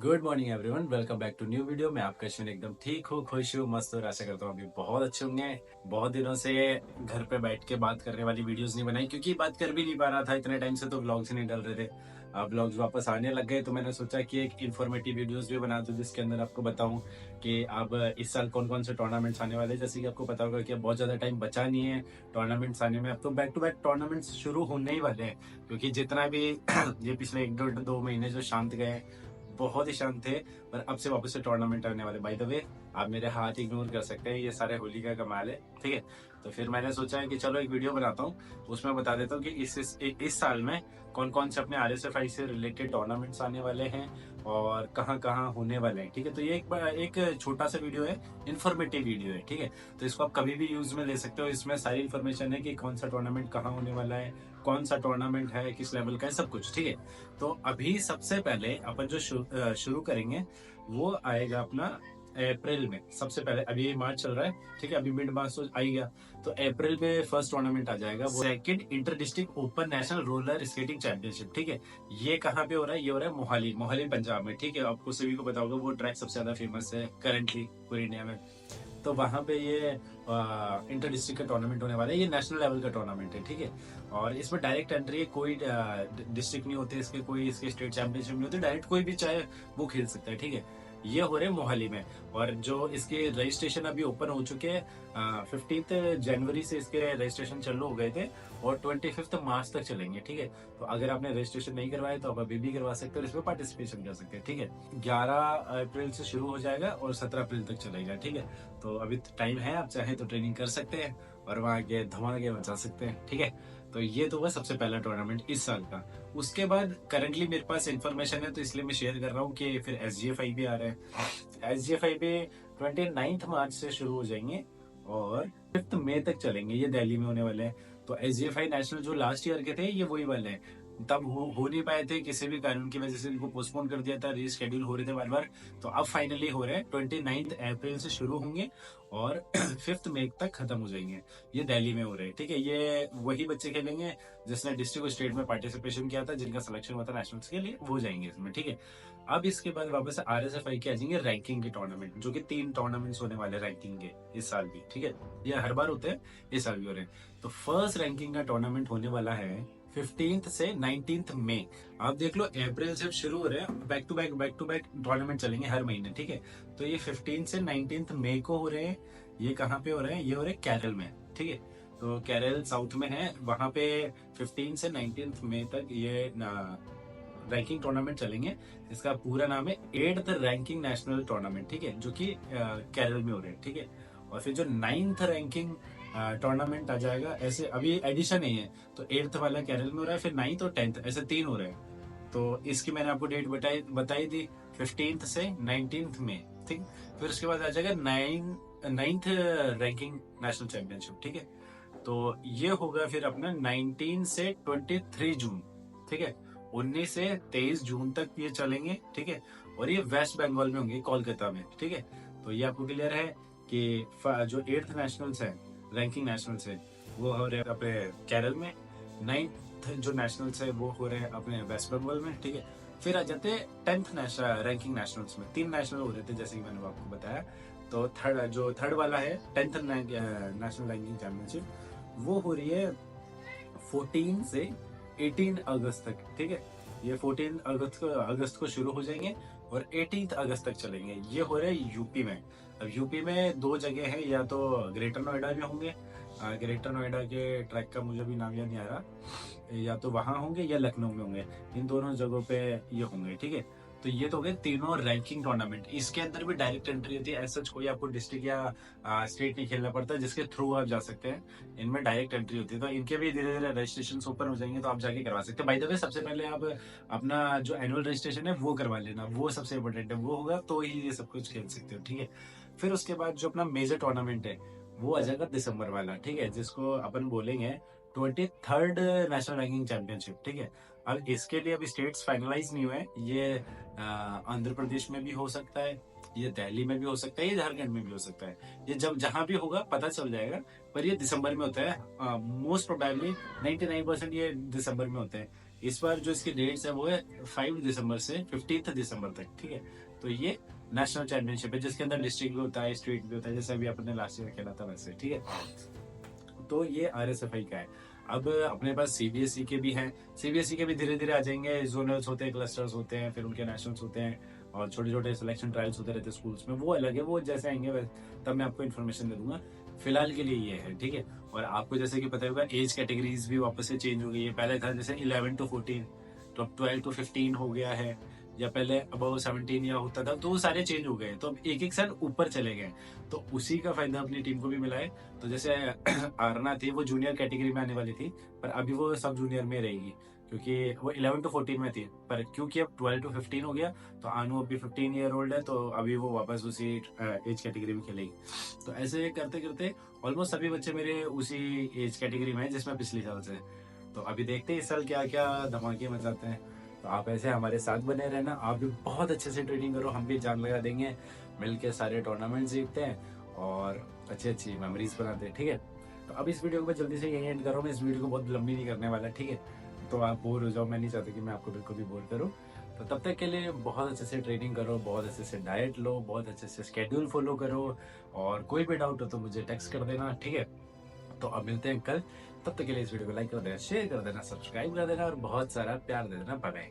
Good morning everyone, welcome back to new video. मैं आपका अश्विन एकदम ठीक हूँ, खुश हूँ, मस्त हूँ। आशा करता हूँ अभी बहुत अच्छे होंगे। बहुत दिनों से घर पे बैठ के बात करने वाली वीडियोस नहीं बनाई, क्योंकि बात कर भी नहीं पा रहा था इतने टाइम से, तो व्लॉग्स ही नहीं डल रहे थे। अब व्लॉग्स वापस आने लग गए, तो मैंने सोचा कि एक इन्फॉर्मेटिव वीडियोस भी बना दूँ, जिसके अंदर आपको बताऊँ कि अब इस साल कौन कौन से टूर्नामेंट्स आने वाले हैं। जैसे कि आपको पता होगा कि अब बहुत ज्यादा टाइम बचा नहीं है टूर्नामेंट्स आने में। अब तो बैक टू बैक टूर्नामेंट्स शुरू होने ही वाले हैं, क्योंकि जितना भी ये पिछले 1 2 महीने जो शांत गए, बहुत ही शांत थे। पर अब से वापस से टूर्नामेंट आने वाले। बाय द वे, आप मेरे हाथ इग्नोर कर सकते हैं, ये सारे होली का कमाल है, ठीक है। तो फिर मैंने सोचा है कि चलो एक वीडियो बनाता हूँ, उसमें बता देता हूँ कि इस साल में कौन कौन से अपने RSFI से रिलेटेड टूर्नामेंट्स आने वाले हैं और कहाँ कहाँ होने वाले हैं, ठीक है। तो ये एक छोटा सा वीडियो है, इन्फॉर्मेटिव वीडियो है, ठीक है। तो इसको आप कभी भी यूज में ले सकते हो। इसमें सारी इन्फॉर्मेशन है कि कौन सा टूर्नामेंट कहाँ होने वाला है, कौन सा टूर्नामेंट है, किस लेवल का है, सब कुछ, ठीक है। तो अभी सबसे पहले अपन जो शुरू करेंगे वो आएगा अपना अप्रैल में। सबसे पहले, अभी ये मार्च चल रहा है, ठीक है, अभी मिड मार्च तो आ ही गया। तो अप्रैल में फर्स्ट टूर्नामेंट आ जाएगा, वो second inter district open national roller skating championship, ठीक है। ये कहाँ पे हो रहा है? ये हो रहा है मोहाली, मोहाली पंजाब में, ठीक है। आपको सभी को पता होगा वो ट्रैक सबसे ज्यादा फेमस है करंटली पूरी इंडिया में। तो वहां पे ये इंटर डिस्ट्रिक्ट का टूर्नामेंट होने वाला है। ये नेशनल लेवल का टूर्नामेंट है, ठीक है। और इसमें डायरेक्ट एंट्री है, कोई डिस्ट्रिक्ट नहीं होते इसके, कोई इसके स्टेट चैंपियनशिप नहीं होती, डायरेक्ट कोई भी चाहे वो खेल सकता है, ठीक है। ये हो रहे हैं मोहाली में। और जो इसके रजिस्ट्रेशन अभी ओपन हो चुके हैं, 15 जनवरी से इसके रजिस्ट्रेशन चालू हो गए थे और 25 मार्च तक चलेंगे, ठीक है। तो अगर आपने रजिस्ट्रेशन नहीं करवाया तो आप अभी भी करवा सकते हो, इसमें पार्टिसिपेशन कर सकते हैं, ठीक है। 11 अप्रैल से शुरू हो जाएगा और 17 अप्रैल तक चलेगा, ठीक है। तो अभी टाइम है, आप चाहे तो ट्रेनिंग कर सकते हैं और वहां के धमाके मचा सकते हैं, ठीक है। तो ये तो हुआ सबसे पहला टूर्नामेंट इस साल का। उसके बाद करंटली मेरे पास इंफॉर्मेशन है, तो इसलिए मैं शेयर कर रहा हूँ कि फिर SGFI भी आ रहा है। SGFI भी 29 मार्च से शुरू हो जाएंगे और 5 मई तक चलेंगे। ये दिल्ली में होने वाले हैं। तो SGFI नेशनल जो लास्ट ईयर के थे, ये वही वाले हैं। तब हो नहीं पाए थे, किसी भी कारण की वजह से इनको पोस्टपोन कर दिया था, रीस्केड्यूल हो रहे थे बार बार। तो अब फाइनली हो रहे हैं, 29 अप्रैल से शुरू होंगे और 5 मई तक खत्म हो जाएंगे। ये दिल्ली में हो रहे हैं, ठीक है। ये वही बच्चे खेलेंगे जिसने डिस्ट्रिक्ट और स्टेट में पार्टिसिपेशन किया था, जिनका सिलेक्शन हुआ था नेशनल्स के लिए, वो जाएंगे इसमें, ठीक है। अब इसके बाद वापस RSFI के आ जाएंगे रैंकिंग के टूर्नामेंट, जो कि 3 टूर्नामेंट्स होने वाले रैंकिंग के इस साल भी, ठीक है। ये हर बार होते हैं, इस साल भी हो रहे हैं। तो फर्स्ट रैंकिंग का टूर्नामेंट होने वाला है 15 से 19 मई। आप देख लो, अप्रैल से शुरू हो रहे हैं, बैक टू बैक टूर्नामेंट चलेंगे हर महीने, ठीक है। तो ये 15 से 19 मई को हो रहे हैं। ये कहाँ पे हो रहे हैं? ये हो रहे हैं केरल में, ठीक है। तो केरल साउथ में है, वहां पे 15 से 19 मई तक ये रैंकिंग टूर्नामेंट चलेंगे। इसका पूरा नाम है 8th रैंकिंग नेशनल टूर्नामेंट, ठीक है, जो कि केरल में हो रहे हैं, ठीक है। और फिर जो 9th रैंकिंग टूर्नामेंट आ जाएगा, ऐसे अभी एडिशन नहीं है, तो 8th वाला केरल में हो रहा है, फिर 9th और 10th ऐसे 3 हो रहे हैं। तो इसकी मैंने आपको डेट बताई थी, 15 से 19 में, ठीक। फिर उसके बाद आ जाएगा 9th रैंकिंग नेशनल चैंपियनशिप, ठीक है। तो ये होगा फिर अपना 19 से 23 जून, ठीक है। 19 से 23 जून तक ये चलेंगे, ठीक है। और ये वेस्ट बंगाल में होंगे, कोलकाता में, ठीक है। तो ये आपको क्लियर है कि जो 8th नेशनल्स है, रैंकिंग नेशनल्स है, वो हो रहे हैं अपने केरल में। 9th जो नेशनल्स है वो हो रहे हैं अपने वेस्ट बंगाल में, ठीक है। फिर आ जाते हैं 10th रैंकिंग नेशनल्स में। 3 नेशनल हो रहे थे, जैसे कि मैंने आपको बताया। तो थर्ड वाला है 10th नेशनल रैंकिंग चैंपियनशिप, वो हो रही है 14 से 18 अगस्त तक, ठीक है। ये 14 अगस्त को शुरू हो जाएंगे और 18 अगस्त तक चलेंगे। ये हो रहा है यूपी में। अब यूपी में 2 जगह है, या तो ग्रेटर नोएडा में होंगे, ग्रेटर नोएडा के ट्रैक का मुझे भी नाम याद नहीं आ रहा, या तो वहां होंगे या लखनऊ में होंगे। इन दोनों जगहों पे ये होंगे, ठीक है। तो ये तो हो गए तीनों रैंकिंग टूर्नामेंट। इसके अंदर भी डायरेक्ट एंट्री होती है, ऐसा कोई आपको डिस्ट्रिक्ट या स्टेट नहीं खेलना पड़ता, जिसके थ्रू आप जा सकते हैं। इनमें डायरेक्ट एंट्री होती है, तो इनके भी धीरे धीरे रजिस्ट्रेशन ओपन हो जाएंगे, तो आप जाके करवा सकते हैं। बाय द वे, सबसे पहले आप अपना जो एनुअल रजिस्ट्रेशन है वो करवा लेना, वो सबसे इंपॉर्टेंट है। वो होगा तो ही ये सब कुछ खेल सकते हो, ठीक है। फिर उसके बाद जो अपना मेजर टूर्नामेंट है वो आ जाएगा दिसंबर वाला, ठीक है, जिसको अपन बोलेंगे 23rd नेशनल रैंकिंग चैंपियनशिप, ठीक है। अब इसके लिए अभी स्टेट्स फाइनलाइज नहीं हुए। ये आंध्र प्रदेश में भी हो सकता है, ये दिल्ली में भी हो सकता है, ये झारखंड में भी हो सकता है। ये जब जहां भी होगा पता चल जाएगा। पर ये दिसंबर में होता है, मोस्ट प्रोबेबली 99% ये दिसंबर में होते हैं। इस बार जो इसकी डेट्स है वो है 5 दिसंबर से 15 दिसंबर तक, ठीक है। तो ये नेशनल चैंपियनशिप है जिसके अंदर डिस्ट्रिक्ट भी होता है, स्टेट भी होता है, जैसे अभी अपने लास्ट ईयर खेला था वैसे, ठीक है। तो ये आरएसएफआई का है। अब अपने पास सीबीएसई के भी हैं, सीबीएसई के भी धीरे धीरे आ जाएंगे, जोनल्स होते हैं, क्लस्टर्स होते हैं, फिर उनके नेशनल्स होते हैं और छोटे छोटे सिलेक्शन ट्रायल्स होते रहते हैं स्कूल्स में, वो अलग है, वो जैसे आएंगे तब मैं आपको इन्फॉर्मेशन दे दूंगा। फिलहाल के लिए ये है, ठीक है। और आपको जैसे कि पता होगा एज कैटेगरीज भी वापस से चेंज हो गई है। पहले था जैसे 11 to 14, तो अब 12 to 15 हो गया है, या पहले अबव 17 या होता था, तो वो सारे चेंज हो गए, तो अब एक एक साल ऊपर चले गए। तो उसी का फायदा अपनी टीम को भी मिला है। तो जैसे आरना थी वो जूनियर कैटेगरी में आने वाली थी, पर अभी वो सब जूनियर में रहेगी, क्योंकि वो 11 to 14 में थी, पर क्योंकि अब 12 to 15 हो गया, तो आनू अभी 15 ईयर ओल्ड है, तो अभी वो वापस उसी एज कैटेगरी में खेलेगी। तो ऐसे करते करते ऑलमोस्ट सभी बच्चे मेरे उसी एज कैटेगरी में है जिसमें पिछले साल से। तो अभी देखते हैं इस साल क्या क्या धमाके मचाते हैं। तो आप ऐसे हमारे साथ बने रहना, आप भी बहुत अच्छे से ट्रेनिंग करो, हम भी जान लगा देंगे, मिलके सारे टूर्नामेंट जीतते हैं और अच्छी अच्छी मेमोरीज बनाते हैं, ठीक है। तो अब इस वीडियो को मैं जल्दी से यही एंड कर रहा हूँ, मैं इस वीडियो को बहुत लंबी नहीं करने वाला, ठीक है। तो आप बोर हो जाओ, मैं नहीं चाहता कि मैं आपको बिल्कुल भी बोर करूँ। तो तब तक के लिए बहुत अच्छे से ट्रेनिंग करो, बहुत अच्छे से डाइट लो, बहुत अच्छे से स्केड्यूल फॉलो करो, और कोई भी डाउट हो तो मुझे टेक्स्ट कर देना, ठीक है। तो अब मिलते हैं कल, तब तक के लिए इस वीडियो को लाइक कर देना, शेयर कर देना, सब्सक्राइब कर देना और बहुत सारा प्यार दे देना। Bye bye.